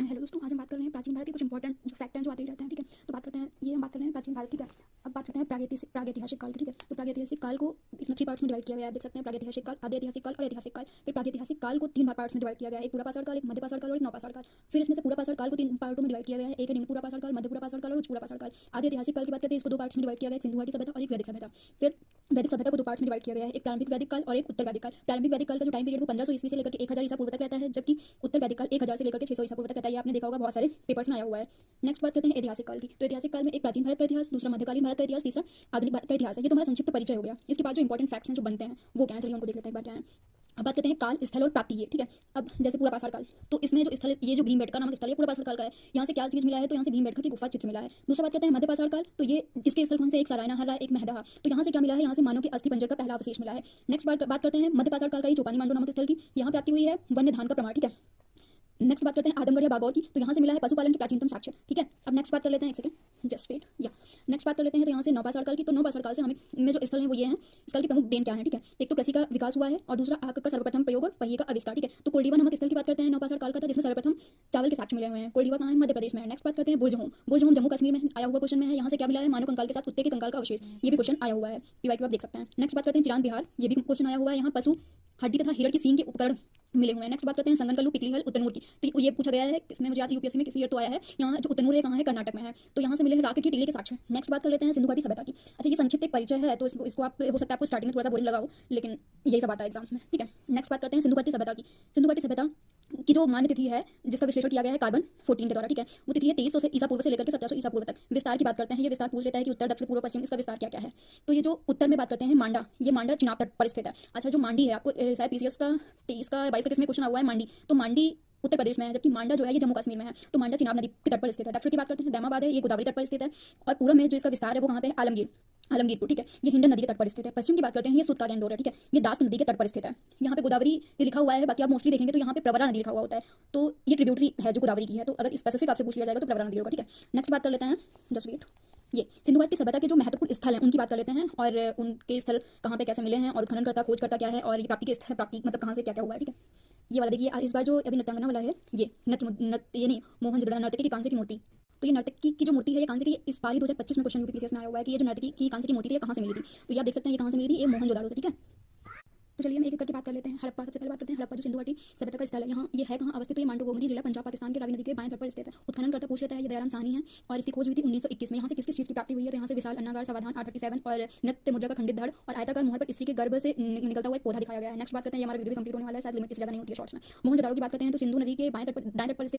Hello दोस्तों, आज हम बात कर रहे हैं प्राचीन भारत के कुछ इंपॉर्टेंट जो फैक्ट हैं जो आते ही रहते हैं। ठीक है, तो बात करते हैं, ये हम बात कर रहे हैं प्राचीन भारत की। अब बात करते हैं प्रागैतिहासिक काल की। ठीक है, तो प्रागैतिहासिक काल को इसमें 3 पार्ट्स में डिवाइड किया गया है। आप देख सकते हैं प्रागैतिहासिक काल, आदि ऐतिहासिक काल और ऐतिहासिक काल। फिर प्रागैतिहासिक काल को 3 पार्ट्स में डिवाइड किया गया है, एक पूरा पाषाण काल, एक मध्य पाषाण काल और एक नवपाषाण काल। फिर इसमें से पूरा पाषाण काल को 3 पार्टों में डिवाइड किया गया है, एक है निम्न पूरा पाषाण काल, मध्य पूरा पाषाण काल और उच्च पूरा पाषाण काल। आदि ऐतिहासिक काल की बात करते हैं, इसको 2 पार्ट्स में डिवाइड किया गया है, एक सिंधु घाटी सभ्यता और एक वैदिक सभ्यता। फिर वैदिक सभ्यता को 2 पार्ट्स में डिवाइड किया गया है, एक प्रारंभिक वैदिक काल और एक उत्तर वैदिक काल। प्रारंभिक वैदिक काल का जो टाइम पीरियड वो 1500 ईस्वी से लेकर के 1000 ईसा पूर्व तक रहता है, जबकि उत्तर वैदिक काल 1000 से लेकर के 600 ईसा पूर्व तक रहता है। ये आपने देखा होगा, बहुत सारे पेपर्स में आया हुआ है। नेक्स्ट बात करते हैं ऐतिहासिक काल की। तो ऐतिहासिक काल में एक प्राचीन भारत का इतिहास, दूसरा मध्यकालीन भारत का इतिहास, तीसरा आधुनिक भारत का इतिहास है। ये तो हमारा संक्षिप्त परिचय हो गया। इसके बाद जो इंपॉर्टेंट फैक्ट्स हैं जो बनते हैं वो क्या है, चलिए उनको देख लेते हैं एक बार क्या है। अब बात करते हैं काल, स्थल और प्राप्ति। ठीक है, अब जैसे पूरा पाषाण काल, तो इसमें जो स्थल, ये जो भीमबेटका नामक स्थल है पूरा पाषाण काल का है। यहाँ से क्या चीज मिला है, तो यहाँ से भीमबेटका की गुफा चित्र मिला है। दूसरा बात करते हैं मध्य पाषाण काल, तो ये इसके स्थल कौन से, एक सरायना हरा, एक महदहा। तो यहाँ से क्या मिला है, यहाँ से मानव के अस्थि पंजर का पहला अवशेष मिला है। नेक्स्ट बात करते हैं मध्य पाषाण काल का ही चौपानी मांडू नामक स्थल की, यहाँ प्राप्ति हुई है वन्य धान का प्रमाण। ठीक है, नेक्स्ट बात करते हैं आदमगढ़ या बागौर की, तो यहाँ से मिला है पशुपालन की प्राचीनतम साक्ष्य। ठीक है, अब नेक्स्ट बात कर लेते हैं, एक सेकंड जस्ट वेट, या नेक्स्ट बात कर लेते हैं, तो यहाँ से नवपाषाण काल की। तो नवपाषाण काल से हमें में जो स्थल है वो ये हैं, स्थल की प्रमुख देन क्या है। ठीक है, एक तो कृषि का विकास हुआ है और दूसरा आग का सर्वप्रथम प्रयोग और पहिए का आविष्कार। ठीक है, तो कोल्डिवा नामक स्थल की बात करते हैं, नवपाषाण काल का था, जिसमें सर्वप्रथम चावल के साक्ष्य मिले हुए हैं। कोल्डिवा कहाँ है, मध्य प्रदेश में है। नेक्स्ट बात करते हैं बुर्जहोम। बुर्जहोम जम्मू कश्मीर में आया हुआ क्वेश्चन में है। यहाँ से क्या मिला है, मानव कंकाल के साथ कुत्ते के कंकाल का अवशेष, ये भी क्वेश्चन आया हुआ है, पीवाई आप देख सकते हैं। नेक्स्ट बात करते हैं चिरान बिहार, ये भी क्वेश्चन आया हुआ है, यहाँ पशु हड्डी तथा हिरण की सींग के उपकरण मिले हुए हैं। नेक्स्ट बात करते हैं संगनकल्लू, पिकलीहल, उतनूर की। तो ये पूछा गया है, इसमें मुझे याद यूपीएससी में किसी ईयर तो आया है। यहाँ जो उतनूर है कहाँ है, कर्नाटक में है, तो यहाँ से मिले हैं राके की टीले के साक्ष्य। नेक्स्ट बात कर लेते हैं सिंधु घाटी सभ्यता की। अच्छा, ये संक्षिप्त एक परिचय है, तो इसको आप हो सकता है आपको स्टार्टिंग में थोड़ा सा बोरिंग लगा हो, लेकिन यही सब आता है एग्जाम्स में। ठीक है, नेक्स्ट बात करते हैं सिंधु घाटी सभ्यता की। सिंधु घाटी सभ्यता की जो मान्य तिथि है, जिसका विश्लेषण किया गया है कार्बन 14 के द्वारा। ठीक है, वो तिथि है 2300 ईसा पूर्व से लेकर के 1700 ईसा पूर्व तक। विस्तार की बात करते हैं, ये विस्तार पूछ लेता है कि उत्तर दक्षिण पूर्व पश्चिम इसका विस्तार क्या क्या है। तो ये जो उत्तर में बात करते हैं मांडा, ये मांडा चिनाब तट पर स्थित है। अच्छा, जो मांडी है, आपको शायद पीसीएस का 23 का 22 का किसमें क्वेश्चन हुआ है, मांडी, तो मांडी उत्तर प्रदेश में है, जबकि मांडा जो है ये जम्मू कश्मीर में है। तो मांडा चिनाब नदी के तट पर स्थित है। दक्षिण की बात करते हैं दैमाबाद है, ये गोदावरी तट पर स्थित है। और पूर्व में जो इसका विस्तार है वो कहाँ पे है, आलमगीरपुर। ठीक है, ये हिंडन नदी के तट पर स्थित है। पश्चिम की बात करते हैं, ये सुतकागेंडोर है। ठीक है, ये दास नदी के तट पर स्थित है। यहाँ पे गोदावरी लिखा हुआ है, बाकी आप मोस्टली देखेंगे तो यहाँ पे प्रवरा नदी लिखा हुआ होता है, तो ये ट्रिब्यूटरी है जो गोदावरी की है। तो अगर स्पेसिफिक आपसे पूछ लिया जाएगा तो प्रवरा नदी होगा। ठीक है, नेक्स्ट बात कर लेते हैं, जस्ट वेट, ये सिंधु घाटी सभ्यता के जो महत्वपूर्ण स्थल हैं उनकी बात कर लेते हैं, और उनके स्थल कहाँ पे कैसे मिले हैं, और उत्खननकर्ता खोजकर्ता क्या है, और ये प्राप्ति के स्थल, प्राप्ति मतलब कहाँ से क्या क्या हुआ है। ठीक है, ये वाला देखिए, इस बार जो अभी नृत्यांगना वाला है, ये ये नहीं, मोहनजोदड़ो नर्तकी की कांसे की मूर्ति। तो ये नर्तकी की जो मूर्ति है ये कांसे की, इस बार ही 2025 में क्वेश्चन यूपीपीसीएस में आया हुआ है कि ये जो नर्तकी की कांसे की मूर्ति थी ये कहाँ से मिली थी। तो ये आप देख सकते हैं ये कहाँ से मिली थी, ये मोहनजोदड़ो से। ठीक है, तो चलिए हम एक एक करके बात कर लेते हैं। हड़प्पा, सबसे पहले बात करते हैं हड़प्पा जो सिंधु घाटी सभ्यता का स्थल है। यहाँ ये है कहाँ अवस्थित, तो ये मांडू गोमती जिला पंजाब पाकिस्तान के रावी नदी के बाएं तट पर स्थित है। उत्खननकर्ता पूछ लेता है, ये दयाराम साहनी है, और इसकी खोज हुई थी 1921 में। यहाँ से किस किस चीज़ की प्राप्ति हुई है, तो यहाँ से विशाल अन्नागार, समाधान 837 और नृत्य मुद्रा का खंडित धड़ और आयताकार मोहर पर स्त्री के गर्भ से निकलता हुआ एक पौधा दिखाया गया है। नेक्स्ट बात करते हैं, हमारा वीडियो भी कंप्लीट होने वाला है, शायद लिमिट इससे ज़्यादा नहीं होती है शॉर्ट्स में। मोहनजोदड़ो की बात करते हैं, तो सिंधु नदी के दाएं तट पर स्थित